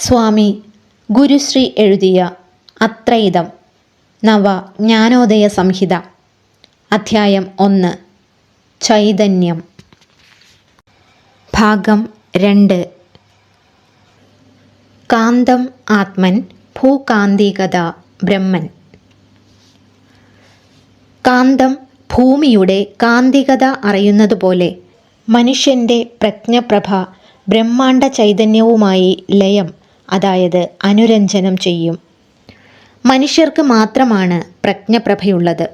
സ്വാമി ഗുരുശ്രീ എഴുതിയ അത്രൈതം നവ ജ്ഞാനോദയ സംഹിത അധ്യായം 1 ചൈതന്യം ഭാഗം 2 കാന്തം ആത്മൻ ഭൂകാന്തികത ബ്രഹ്മൻ. കാന്തം ഭൂമിയുടെ കാന്തികത അറിയുന്നതുപോലെ മനുഷ്യൻ്റെ പ്രജ്ഞപ്രഭ ബ്രഹ്മാണ്ഡ ചൈതന്യവുമായി ലയം, അതായത് അനുരഞ്ജനം ചെയ്യും. മനുഷ്യർക്ക് മാത്രമാണ് പ്രജ്ഞപ്രഭയുള്ളത്.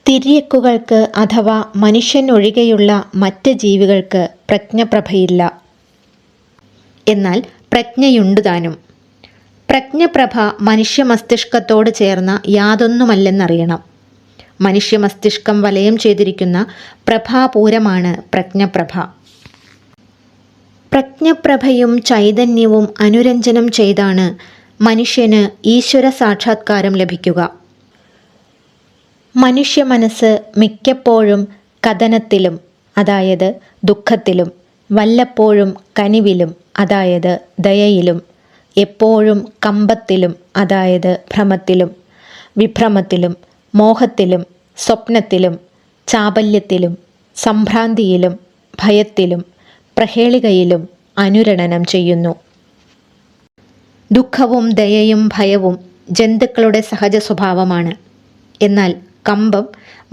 തിര്യക്കുകൾക്ക് അഥവാ മനുഷ്യനൊഴികെയുള്ള മറ്റ് ജീവികൾക്ക് പ്രജ്ഞപ്രഭയില്ല. എന്നാൽ പ്രജ്ഞയുണ്ടുതാനും. പ്രജ്ഞപ്രഭ മനുഷ്യ മസ്തിഷ്കത്തോട് ചേർന്ന യാതൊന്നുമല്ലെന്നറിയണം. മനുഷ്യ മസ്തിഷ്കം വലയം ചെയ്തിരിക്കുന്ന പ്രഭാപൂരമാണ് പ്രജ്ഞപ്രഭ. പ്രജ്ഞപ്രഭയും ചൈതന്യവും അനുരഞ്ജനം ചെയ്താണ് മനുഷ്യന് ഈശ്വര സാക്ഷാത്കാരം ലഭിക്കുക. മനുഷ്യ മനസ്സ് മിക്കപ്പോഴും കഥനത്തിലും, അതായത് ദുഃഖത്തിലും, വല്ലപ്പോഴും കനിവിലും, അതായത് ദയയിലും, എപ്പോഴും കമ്പത്തിലും, അതായത് ഭ്രമത്തിലും, വിഭ്രമത്തിലും, മോഹത്തിലും, സ്വപ്നത്തിലും, ചാപല്യത്തിലും, സംഭ്രാന്തിയിലും, ഭയത്തിലും, പ്രഹേളികയിലും അനുരണനം ചെയ്യുന്നു. ദുഃഖവും ദയയും ഭയവും ജന്തുക്കളുടെ സഹജ സ്വഭാവമാണ്. എന്നാൽ കമ്പം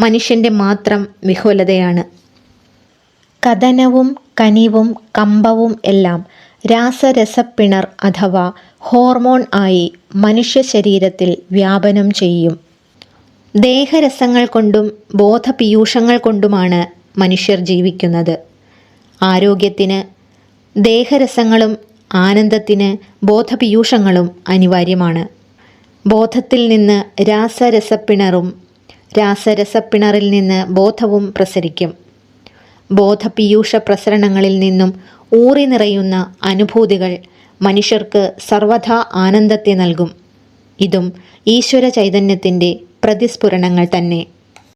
മനുഷ്യൻ്റെ മാത്രം വിഹുലതയാണ്. കഥനവും കനിവും കമ്പവും എല്ലാം രാസരസപ്പിണർ അഥവാ ഹോർമോൺ ആയി മനുഷ്യ ശരീരത്തിൽ വ്യാപനം ചെയ്യും. ദേഹരസങ്ങൾ കൊണ്ടും ബോധപീയൂഷങ്ങൾ കൊണ്ടുമാണ് മനുഷ്യർ ജീവിക്കുന്നത്. ആരോഗ്യത്തിന് ദേഹരസങ്ങളും ആനന്ദത്തിന് ബോധപീയൂഷങ്ങളും അനിവാര്യമാണ്. ബോധത്തിൽ നിന്ന് രാസരസപ്പിണറും രാസരസപ്പിണറിൽ നിന്ന് ബോധവും പ്രസരിക്കും. ബോധപീയൂഷ പ്രസരണങ്ങളിൽ നിന്നും ഊറി നിറയുന്ന അനുഭൂതികൾ മനുഷ്യർക്ക് സർവഥാ ആനന്ദത്തെ നൽകും. ഇതും ഈശ്വര ചൈതന്യത്തിൻ്റെ പ്രതിസ്ഫുരണങ്ങൾ തന്നെ.